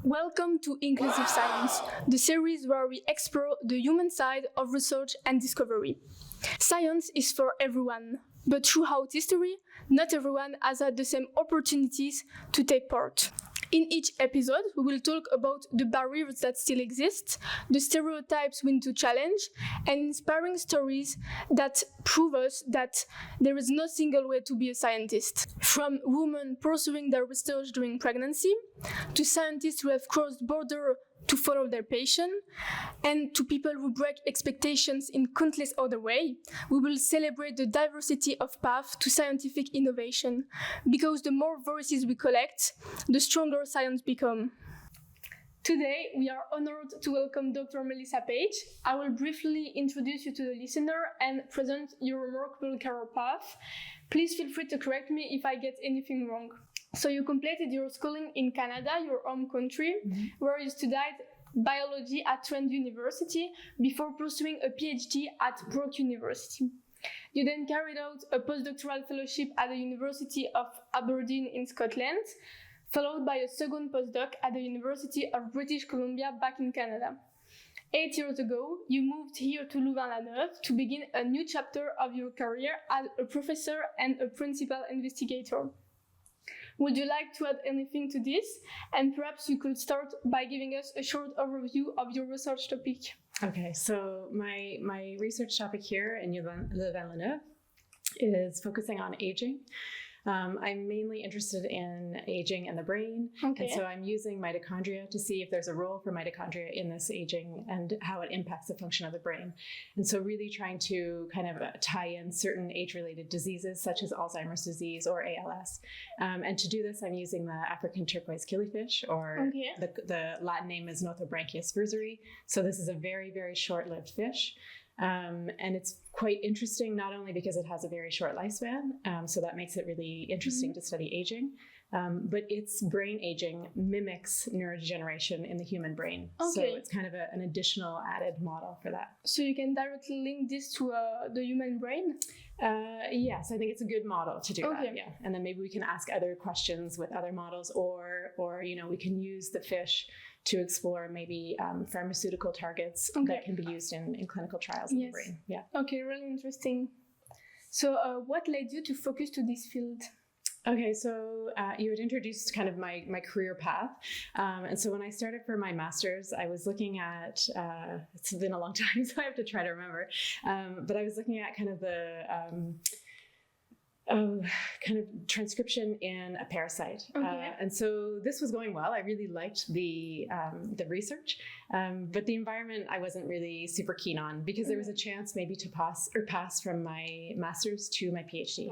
Welcome to Inclusive Science, the series where we explore the human side of research and discovery. Science is for everyone, but throughout history, not everyone has had the same opportunities to take part. In each episode, we will talk about the barriers that still exist, the stereotypes we need to challenge, and inspiring stories that prove us that there is no single way to be a scientist. From women pursuing their research during pregnancy, to scientists who have crossed borders to follow their passion, and to people who break expectations in countless other ways, we will celebrate the diversity of paths to scientific innovation, because the more voices we collect, the stronger science becomes. Today, we are honored to welcome Dr. Melissa Page. I will briefly introduce you to the listener and present your remarkable career path. Please feel free to correct me if I get anything wrong. So you completed your schooling in Canada, your home country, where you studied biology at Trent University before pursuing a PhD at Brock University. You then carried out a postdoctoral fellowship at the University of Aberdeen in Scotland, followed by a second postdoc at the University of British Columbia back in Canada. 8 years ago, you moved here to Louvain-la-Neuve to begin a new chapter of your career as a professor and a principal investigator. Would you like to add anything to this? And perhaps you could start by giving us a short overview of your research topic. Okay, so my research topic here in Louvain-la-Neuve is focusing on aging. I'm mainly interested in aging and the brain, and so I'm using mitochondria to see if there's a role for mitochondria in this aging and how it impacts the function of the brain. And so really trying to kind of tie in certain age-related diseases such as Alzheimer's disease or ALS. And to do this, I'm using the African turquoise killifish, or the Latin name is Nothobranchius verzeri. So this is a very, very short-lived fish. And it's quite interesting, not only because it has a very short lifespan, so that makes it really interesting to study aging, but its brain aging mimics neurodegeneration in the human brain. So it's kind of an additional added model for that. So you can directly link this to the human brain? Yes, I think it's a good model to do that, yeah. And then maybe we can ask other questions with other models, or we can use the fish to explore maybe pharmaceutical targets that can be used in clinical trials in the brain. Yeah. Okay, really interesting. So what led you to focus to this field? Okay, so you had introduced kind of my career path. And so when I started for my master's, I was looking at, it's been a long time, so I have to try to remember, but I was looking at kind of the kind of transcription in a parasite. And so this was going well. I really liked the research, but the environment I wasn't really super keen on, because there was a chance maybe to pass from my master's to my PhD.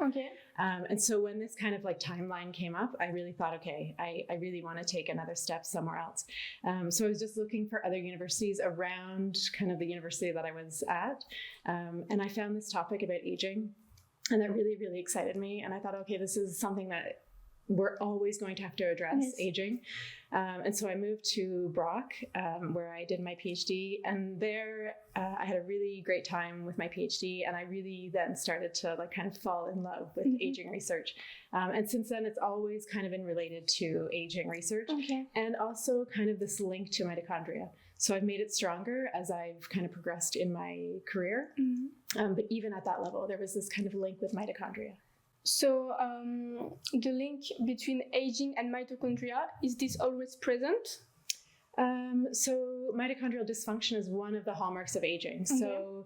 And so when this kind of like timeline came up, I really thought, okay, I really want to take another step somewhere else. So I was just looking for other universities around kind of the university that I was at. And I found this topic about aging. And that really, really excited me. And I thought, okay, this is something that we're always going to have to address, aging. And so I moved to Brock, where I did my PhD. And there I had a really great time with my PhD. And I really then started to like kind of fall in love with aging research. And since then, it's always kind of been related to aging research and also kind of this link to mitochondria. So I've made it stronger as I've kind of progressed in my career. But even at that level, there was this kind of link with mitochondria. So the link between aging and mitochondria, is this always present? So mitochondrial dysfunction is one of the hallmarks of aging. So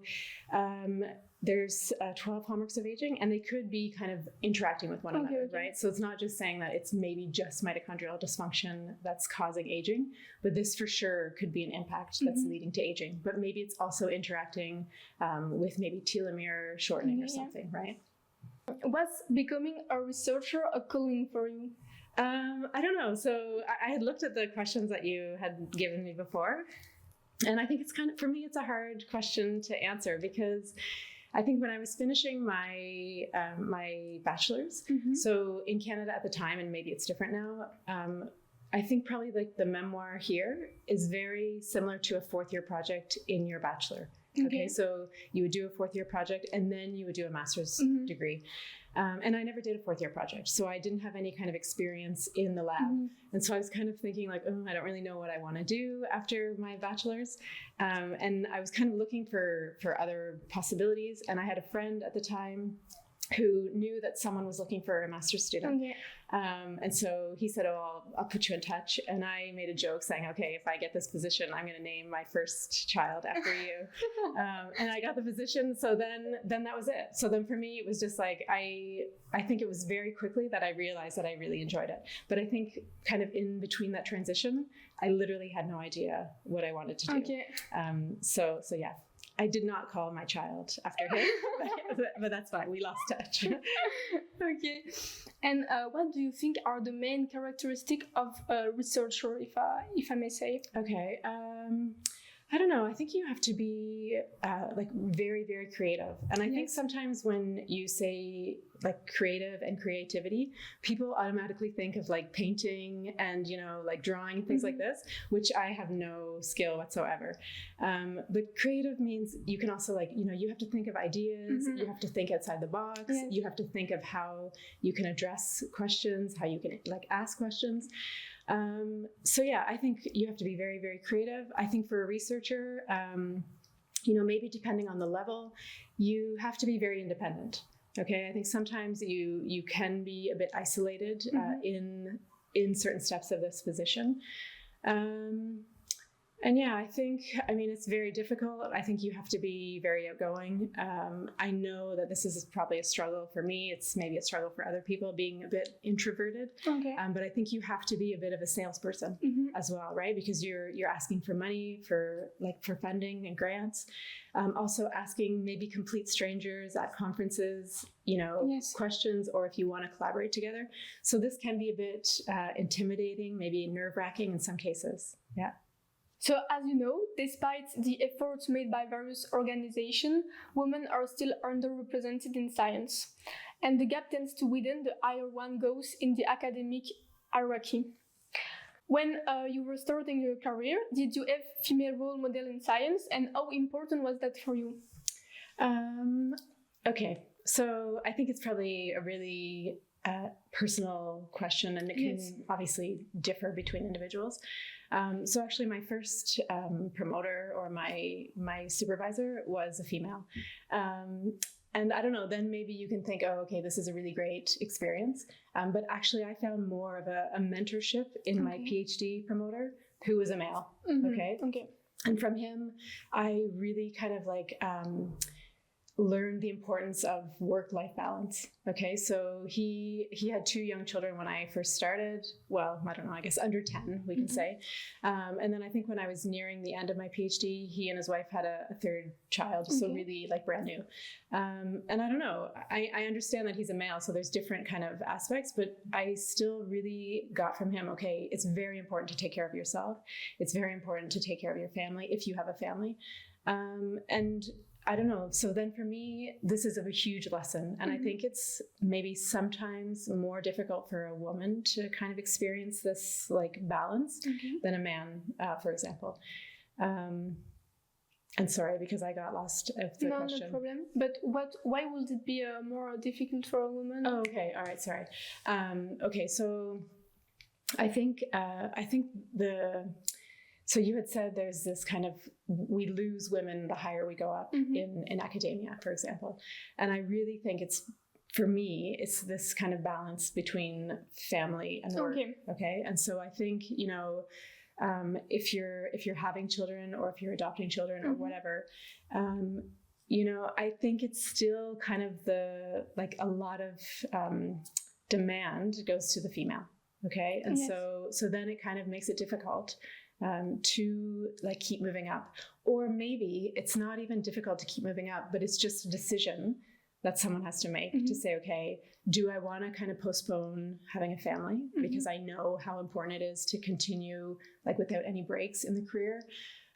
there's 12 hallmarks of aging, and they could be kind of interacting with one another, right? So it's not just saying that it's maybe just mitochondrial dysfunction that's causing aging, but this for sure could be an impact that's leading to aging. But maybe it's also interacting with maybe telomere shortening or something, right? Was becoming a researcher a calling for you? I don't know. So I had looked at the questions that you had given me before, and I think it's kind of, for me, it's a hard question to answer, because I think when I was finishing my my bachelor's, so in Canada at the time, and maybe it's different now, I think probably like the memoir here is very similar to a fourth year project in your bachelor. Okay, so you would do a fourth year project and then you would do a master's degree. And I never did a fourth year project. So I didn't have any kind of experience in the lab. And so I was kind of thinking like, oh, I don't really know what I want to do after my bachelor's. And I was kind of looking for other possibilities. And I had a friend at the time who knew that someone was looking for a master's student. Okay. And so he said, oh, I'll put you in touch. And I made a joke saying, okay, if I get this position, I'm going to name my first child after you. And I got the position. So then that was it. So then for me, it was just like, I think it was very quickly that I realized that I really enjoyed it. But I think kind of in between that transition, I literally had no idea what I wanted to do. Okay. So yeah. I did not call my child after him, but that's fine. We lost touch. Okay. And what do you think are the main characteristics of a researcher, if I may say? Okay. I don't know. I think you have to be like very, very creative. And I think sometimes when you say like creative and creativity, people automatically think of like painting and, you know, like drawing and things like this, which I have no skill whatsoever. But creative means you can also like, you know, you have to think of ideas, you have to think outside the box, you have to think of how you can address questions, how you can like ask questions. So yeah, I think you have to be very, very creative. I think for a researcher, you know, maybe depending on the level, you have to be very independent. Okay, I think sometimes you can be a bit isolated in certain steps of this position. And yeah, I mean, it's very difficult. I think you have to be very outgoing. I know that this is probably a struggle for me. It's maybe a struggle for other people, being a bit introverted. Okay. But I think you have to be a bit of a salesperson as well, right? Because you're asking for money for funding and grants. Also asking maybe complete strangers at conferences, you know, questions, or if you want to collaborate together. So this can be a bit intimidating, maybe nerve-wracking in some cases. Yeah. So, as you know, despite the efforts made by various organizations, women are still underrepresented in science. And the gap tends to widen the higher one goes in the academic hierarchy. When you were starting your career, did you have female role model in science, and how important was that for you? Okay, so I think it's probably a really personal question, and it can obviously differ between individuals. So actually my first promoter or my supervisor was a female. And I don't know, then maybe you can think, oh, okay, this is a really great experience. But actually I found more of a mentorship in my PhD promoter, who was a male, okay? And from him, I really kind of like learned the importance of work-life balance. Okay, so he had 2 young children when I first started. Well, I don't know, I guess under 10, we can say. And then I think when I was nearing the end of my PhD, he and his wife had a 3rd child, so really like brand new. And I don't know, I understand that he's a male, so there's different kind of aspects, but I still really got from him, okay, it's very important to take care of yourself. It's very important to take care of your family if you have a family. And I don't know. So then for me, this is a huge lesson. And I think it's maybe sometimes more difficult for a woman to kind of experience this like balance than a man, for example. And sorry, because I got lost of the question. No problem. But why would it be more difficult for a woman? Oh, okay. All right. Sorry. Okay. So I think so you had said there's this kind of, we lose women the higher we go up in academia, for example. And I really think for me, it's this kind of balance between family and work. Okay. And so I think, you know, if you're having children or if you're adopting children or whatever, you know, I think it's still kind of a lot of demand goes to the female. Okay. And so then it kind of makes it difficult to like keep moving up. Or maybe it's not even difficult to keep moving up, but it's just a decision that someone has to make to say, okay, do I want to kind of postpone having a family because I know how important it is to continue like without any breaks in the career.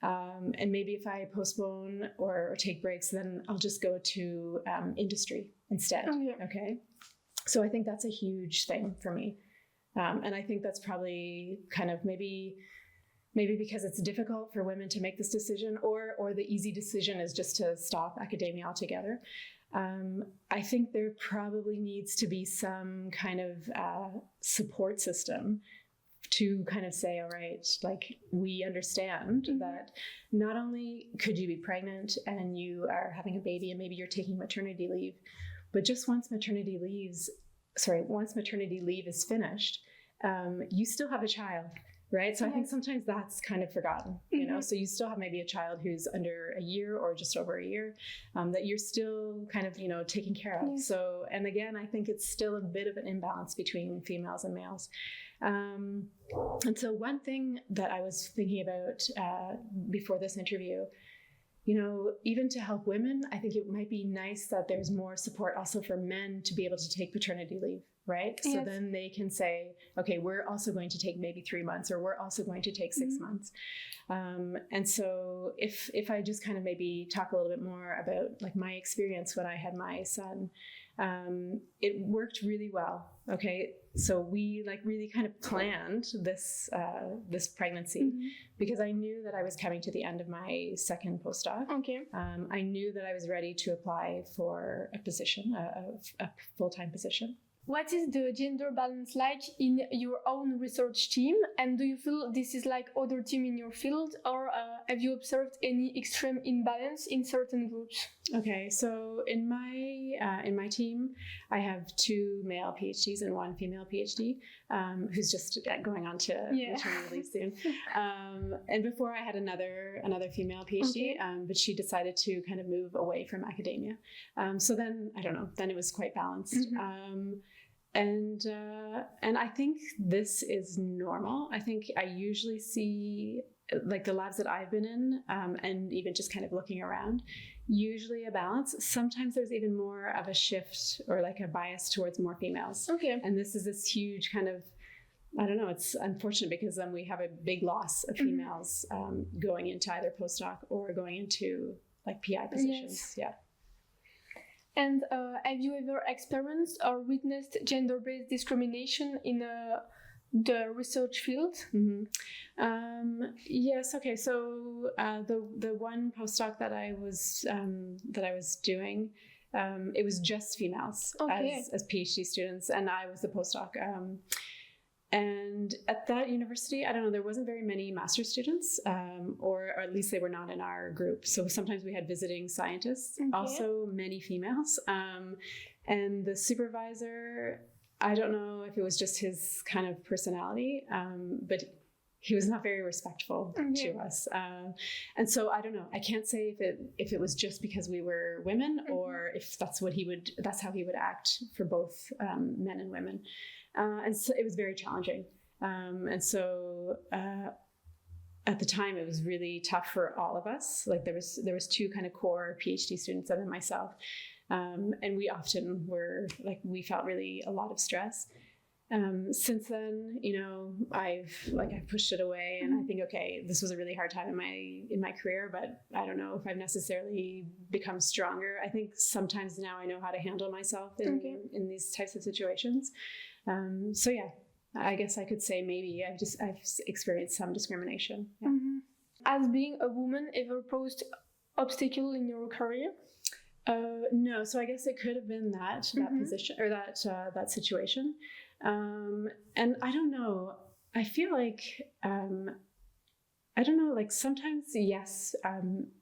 And maybe if I postpone or take breaks, then I'll just go to industry instead. Okay. So I think that's a huge thing for me. And I think that's probably kind of maybe because it's difficult for women to make this decision, or the easy decision is just to stop academia altogether. I think there probably needs to be some kind of support system to kind of say, all right, like we understand that not only could you be pregnant and you are having a baby and maybe you're taking maternity leave, but just once maternity leave is finished, you still have a child, right? So I think sometimes that's kind of forgotten, you know, so you still have maybe a child who's under a year or just over a year that you're still kind of, you know, taking care of. So, and again, I think it's still a bit of an imbalance between females and males. And so one thing that I was thinking about before this interview, you know, even to help women, I think it might be nice that there's more support also for men to be able to take paternity leave, right? Yes. So then they can say, okay, we're also going to take maybe 3 months, or we're also going to take 6 months. And so if I just kind of maybe talk a little bit more about like my experience when I had my son, it worked really well. Okay. So we like really kind of planned this pregnancy because I knew that I was coming to the end of my second postdoc. Okay. I knew that I was ready to apply for a position, a full-time position. What is the gender balance like in your own research team? And do you feel this is like other team in your field, or have you observed any extreme imbalance in certain groups? Okay, so in my team, I have 2 male PhDs and 1 female PhD, who's just going on to maternity leave soon. And before I had another female PhD, but she decided to kind of move away from academia. So then, I don't know, then it was quite balanced. And I think this is normal. I think I usually see, like the labs that I've been in, and even just kind of looking around, usually a balance. Sometimes there's even more of a shift or like a bias towards more females. Okay. And this is this huge kind of, I don't know, it's unfortunate because then we have a big loss of females going into either postdoc or going into like PI positions. Yes. Yeah. And have you ever experienced or witnessed gender-based discrimination in the research field? Yes. Okay. So the one postdoc that I was doing, it was just females as PhD students, and I was the postdoc. And at that university, I don't know, there wasn't very many master's students, or at least they were not in our group. So sometimes we had visiting scientists, also many females. And the supervisor, I don't know if it was just his kind of personality, but he was not very respectful to us. And so I don't know, I can't say if it was just because we were women or if that's how he would act for both men and women. And so it was very challenging. And so at the time, it was really tough for all of us. Like there was 2 kind of core PhD students and then myself. And we often we felt really a lot of stress. Since then, you know, I've pushed it away, and I think, okay, this was a really hard time in my career, but I don't know if I've necessarily become stronger. I think sometimes now I know how to handle myself in these types of situations. So yeah, I guess I could say maybe I've experienced some discrimination. Yeah. Has being a woman ever posed obstacle in your career? No, so I guess it could have been that position or that situation. And I don't know, I feel like, I don't know, like sometimes, yes,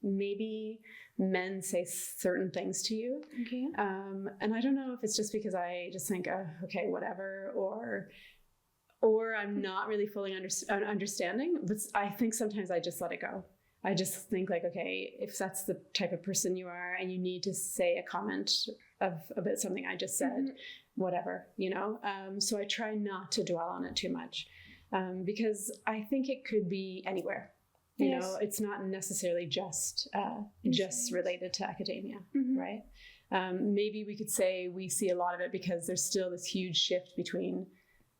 maybe men say certain things to you. Okay. And I don't know if it's just because I just think, okay, whatever, or I'm not really fully understanding, but I think sometimes I just let it go. I just think like, okay, if that's the type of person you are and you need to say a comment about something I just said, whatever, you know? So I try not to dwell on it too much, because I think it could be anywhere. You know, it's not necessarily just related to academia, right? Maybe we could say we see a lot of it because there's still this huge shift between,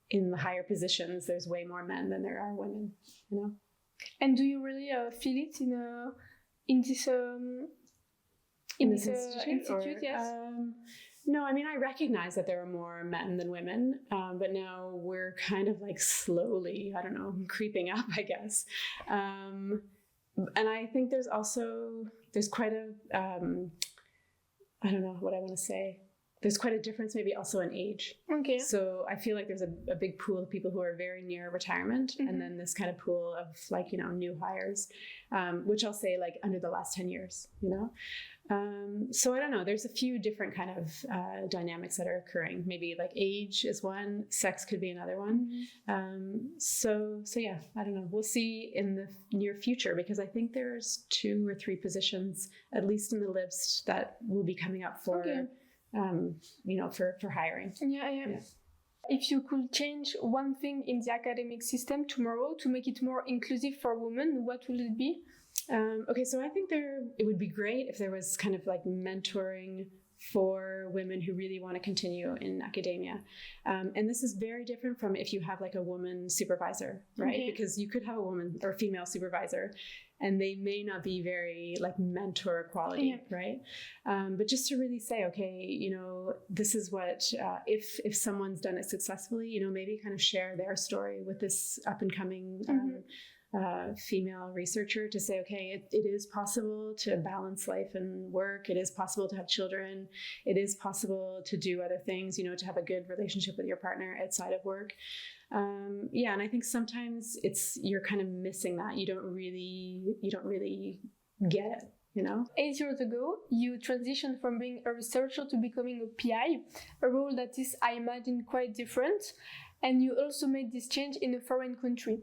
in the higher positions, there's way more men than there are women, you know? And do you really feel it in this institute? Yes. No, I mean, I recognize that there are more men than women, but now we're kind of like slowly, I don't know, creeping up, I guess. And I think there's quite a, I don't know what I want to say. There's quite a difference maybe also in age. Okay. So I feel like there's a big pool of people who are very near retirement, and then this kind of pool of like, new hires, which I'll say like under the last 10 years, So I don't know, there's a few different kind of dynamics that are occurring. Maybe like age is one, sex could be another one. So yeah, I don't know. We'll see in the near future, because I think there's 2 or 3 positions, at least in the list, that will be coming up for for hiring. Yeah. If you could change one thing in the academic system tomorrow to make it more inclusive for women, what would it be? Okay, so I think it would be great if there was kind of like mentoring for women who really want to continue in academia. And this is very different from if you have like a woman supervisor, right? Okay. Because you could have a woman or female supervisor, and they may not be very like mentor quality, right? But just to really say, okay, this is what, if someone's done it successfully, maybe kind of share their story with this up and coming female researcher, to say, okay, it is possible to balance life and work. It is possible to have children. It is possible to do other things, to have a good relationship with your partner outside of work. And I think sometimes you're kind of missing that. You don't really get it. 8 years ago, you transitioned from being a researcher to becoming a PI, a role that is, I imagine, quite different. And you also made this change in a foreign country.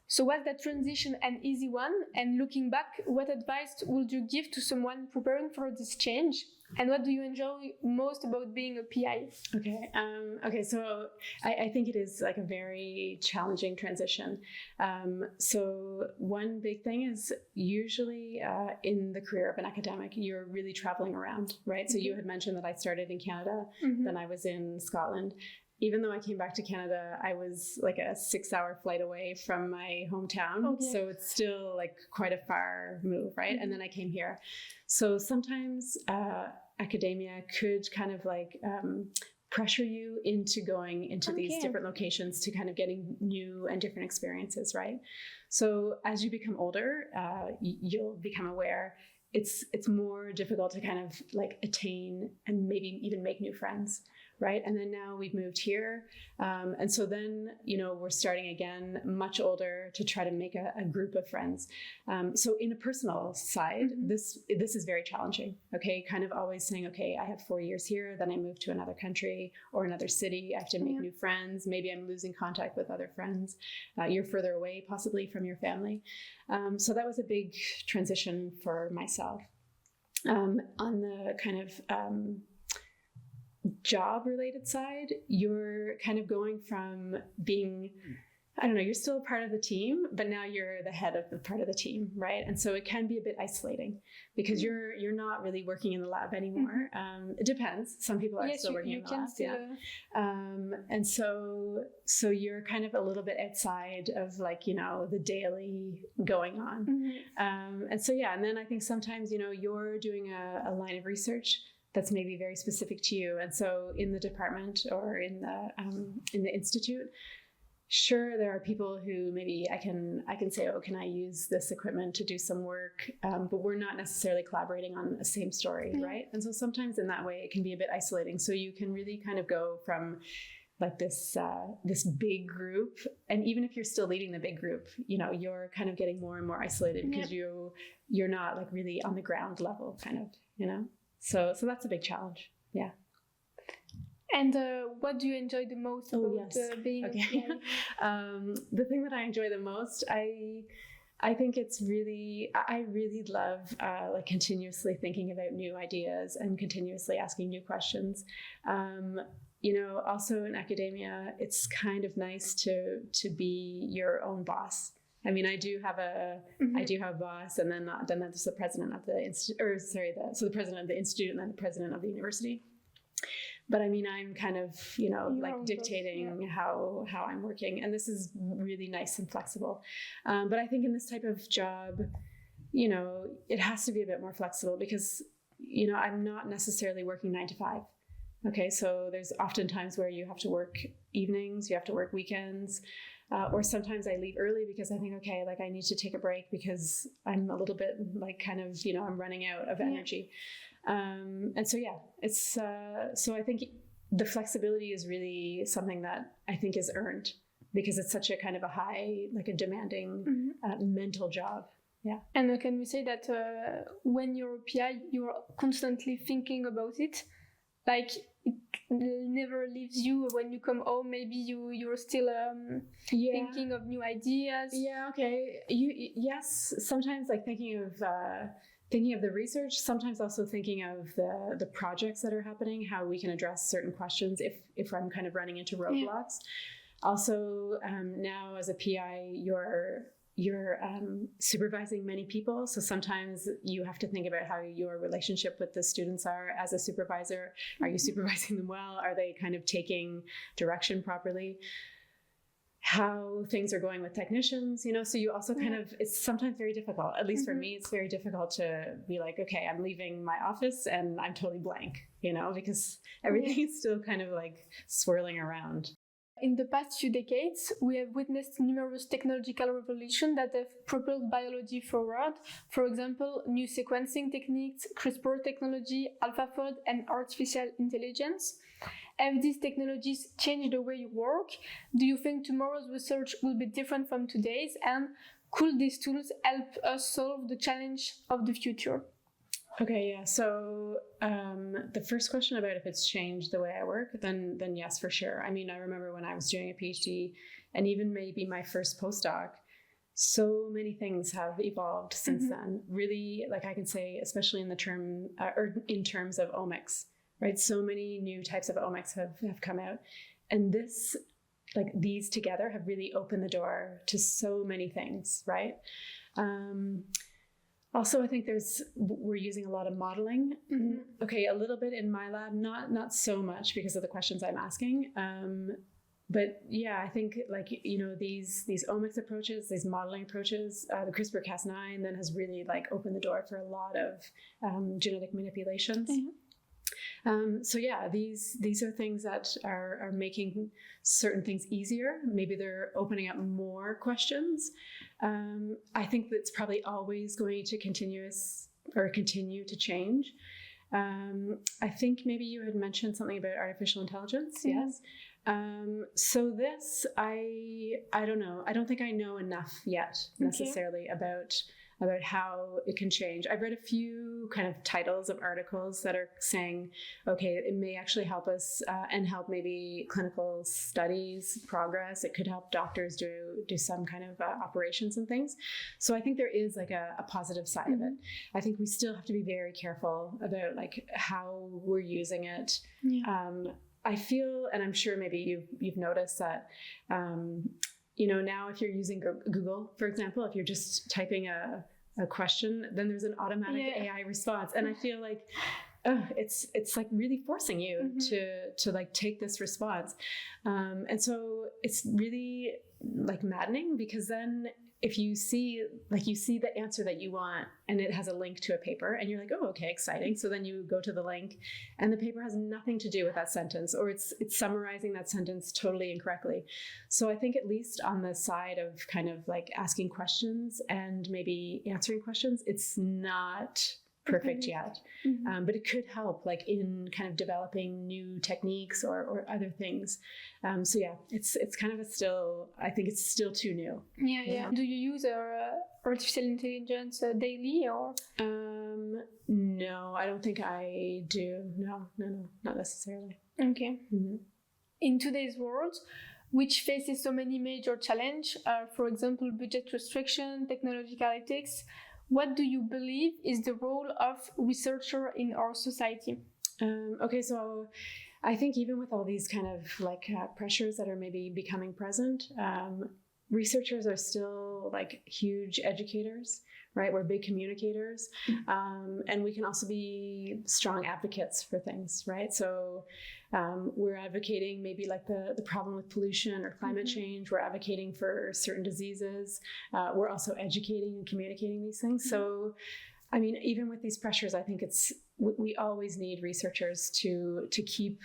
So was that transition an easy one? And looking back, what advice would you give to someone preparing for this change? And what do you enjoy most about being a PI? Okay. So I think it is like a very challenging transition. So one big thing is usually in the career of an academic, you're really traveling around, right? So you had mentioned that I started in Canada, then I was in Scotland. Even though I came back to Canada, I was like a 6-hour flight away from my hometown. Okay. So it's still like quite a far move, right? And then I came here. So sometimes academia could kind of like pressure you into going into these different locations to kind of getting new and different experiences, right? So as you become older, you'll become aware it's more difficult to kind of like attain and maybe even make new friends, right? And then now we've moved here. And so then, we're starting again, much older, to try to make a group of friends. So in a personal side, this is very challenging, okay? Kind of always saying, okay, I have 4 years here, then I move to another country or another city. I have to make new friends. Maybe I'm losing contact with other friends. You're further away possibly from your family. So that was a big transition for myself. On the kind of job-related side, you're kind of going from being, you're still a part of the team, but now you're the head of the part of the team, right? And so it can be a bit isolating because you're not really working in the lab anymore. It depends. Some people are still working in the lab. And so you're kind of a little bit outside of like, the daily going on. And then I think sometimes, you're doing a line of research that's maybe very specific to you. And so in the department or in the institute, sure, there are people who maybe I can say, oh, can I use this equipment to do some work? But we're not necessarily collaborating on the same story, right? And so sometimes in that way, it can be a bit isolating. So you can really kind of go from like this big group, and even if you're still leading the big group, you're kind of getting more and more isolated because you're not like really on the ground level, kind of, So that's a big challenge. Yeah. And what do you enjoy the most about being a PI? The thing that I enjoy the most, I think it's really, I really love like continuously thinking about new ideas and continuously asking new questions. Also in academia, it's kind of nice to be your own boss. I mean, I do have a boss, and then there's the president of the institute, so the president of the institute, and then the president of the university. But I mean, I'm kind of, like dictating how I'm working, and this is really nice and flexible. But I think in this type of job, it has to be a bit more flexible because, I'm not necessarily working 9 to 5. Okay, so there's often times where you have to work evenings, you have to work weekends. Or sometimes I leave early because I think, okay, like I need to take a break because I'm a little bit like kind of, I'm running out of energy. And so, yeah, it's so I think the flexibility is really something that I think is earned because it's such a kind of a high, like a demanding mental job. Yeah. And can we say that when you're a PI, you're constantly thinking about it? Like it never leaves you when you come home. Maybe you're still thinking of new ideas. Yeah. Okay. Yes. Sometimes like thinking of the research. Sometimes also thinking of the projects that are happening, how we can address certain questions if I'm kind of running into roadblocks. Yeah. Also, now as a PI, you're supervising many people. So sometimes you have to think about how your relationship with the students are as a supervisor. Are you supervising them well? Are they kind of taking direction properly? How things are going with technicians, so you also kind of, it's sometimes very difficult, at least for me, it's very difficult to be like, okay, I'm leaving my office and I'm totally blank, because everything is still kind of like swirling around. In the past few decades, we have witnessed numerous technological revolutions that have propelled biology forward. For example, new sequencing techniques, CRISPR technology, AlphaFold, and artificial intelligence. Have these technologies changed the way you work? Do you think tomorrow's research will be different from today's? And could these tools help us solve the challenge of the future? Okay, yeah. So the first question about if it's changed the way I work, then yes, for sure. I mean, I remember when I was doing a PhD and even maybe my first postdoc, so many things have evolved since then. Really, like I can say, especially in the term or in terms of omics, right? So many new types of omics have come out, and these together have really opened the door to so many things, right? Also, I think we're using a lot of modeling. Okay, a little bit in my lab, not so much because of the questions I'm asking. But yeah, I think these omics approaches, these modeling approaches, the CRISPR-Cas9 then has really opened the door for a lot of genetic manipulations. So yeah, these are things that are making certain things easier. Maybe they're opening up more questions. I think that's probably always going to continue to change. I think maybe you had mentioned something about artificial intelligence. Yes. So this, I don't know. I don't think I know enough yet necessarily about how it can change. I've read a few kind of titles of articles that are saying, okay, it may actually help us and help maybe clinical studies progress. It could help doctors do some kind of operations and things. So I think there is a positive side of it. I think we still have to be very careful about how we're using it. Yeah. I feel, and I'm sure maybe you've noticed that, now if you're using Google, for example, if you're just typing a question, then there's an automatic AI response. And I feel it's really forcing you to take this response. And so it's really maddening, because then if you see the answer that you want and it has a link to a paper and you're like, oh, okay, exciting. So then you go to the link and the paper has nothing to do with that sentence, or it's summarizing that sentence totally incorrectly. So I think at least on the side of kind of asking questions and maybe answering questions, it's not perfect yet. But it could help in kind of developing new techniques or other things. So yeah, it's kind of I think it's still too new. Yeah. Do you use artificial intelligence daily or? No, I don't think I do. No, not necessarily. Okay. In today's world, which faces so many major challenges, for example, budget restriction, technological ethics, what do you believe is the role of researcher in our society? Okay, so I think even with all these kind of pressures that are maybe becoming present, researchers are still huge educators, right? We're big communicators, and we can also be strong advocates for things, right? So we're advocating maybe the problem with pollution or climate change. We're advocating for certain diseases. We're also educating and communicating these things. So, I mean, even with these pressures, I think we always need researchers to keep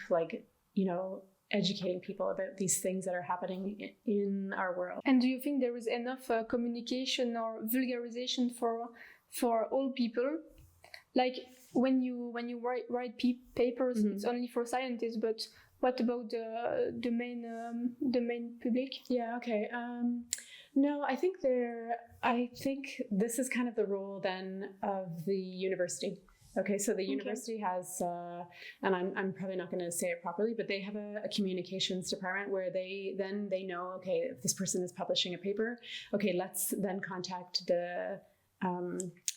educating people about these things that are happening in our world. And do you think there is enough communication or vulgarization for all people? when you write papers, it's only for scientists, but what about the main public? Yeah, okay. No, I think this is kind of the role then of the university. Okay, so the university has, and I'm probably not going to say it properly, but they have a communications department where they know, okay, if this person is publishing a paper, okay, let's then contact the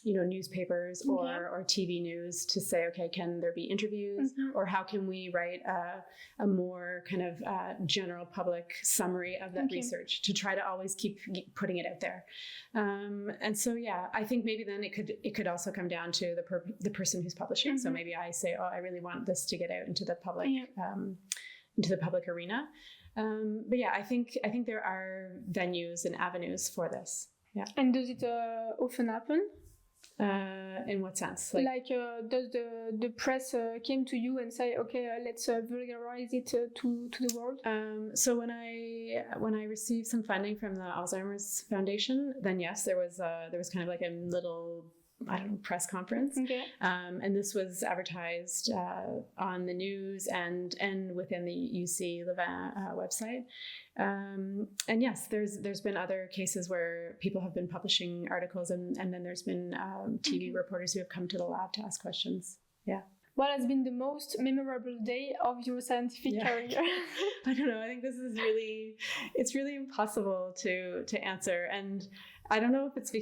newspapers or TV news to say, okay, can there be interviews, or how can we write a more kind of general public summary of that research, to try to always keep putting it out there. And so, yeah, I think maybe then it could also come down to the person who's publishing. So maybe I say, oh, I really want this to get out into the public arena. But yeah, I think there are venues and avenues for this. Yeah. And does it often happen? In what sense? Does the press came to you and say, okay, let's vulgarize it to the world? So when I received some funding from the Alzheimer's Foundation, then yes, there was kind of like a little, I don't know, press conference. Okay. And this was advertised on the news and within the UC Louvain website. And yes, there's been other cases where people have been publishing articles, and then there's been TV reporters who have come to the lab to ask questions. Yeah. What has been the most memorable day of your scientific career? I don't know. I think it's really impossible to answer, and I don't know if it's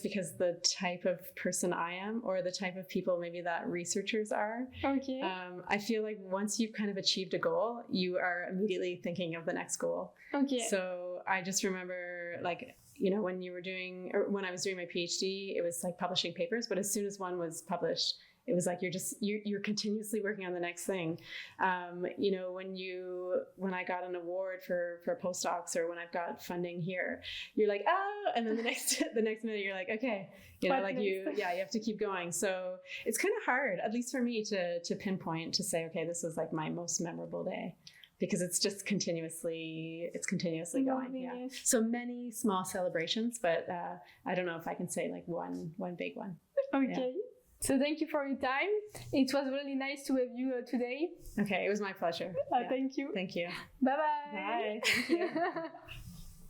because the type of person I am, or the type of people maybe that researchers are. Okay. I feel like once you've kind of achieved a goal, you are immediately thinking of the next goal. Okay. So I just remember, like, when I was doing my PhD, it was like publishing papers, but as soon as one was published, it was like you're continuously working on the next thing. When I got an award for postdocs, or when I've got funding here, you're like, oh, and then the next minute you're like, okay, you have to keep going. So it's kind of hard, at least for me, to pinpoint, to say, okay, this was like my most memorable day, because it's just continuously going. Yeah. Yes. So many small celebrations, but I don't know if I can say like one big one. Okay. Yeah. So thank you for your time. It was really nice to have you today. Okay, it was my pleasure. Thank you. Thank you. Bye-bye. Bye. Thank you.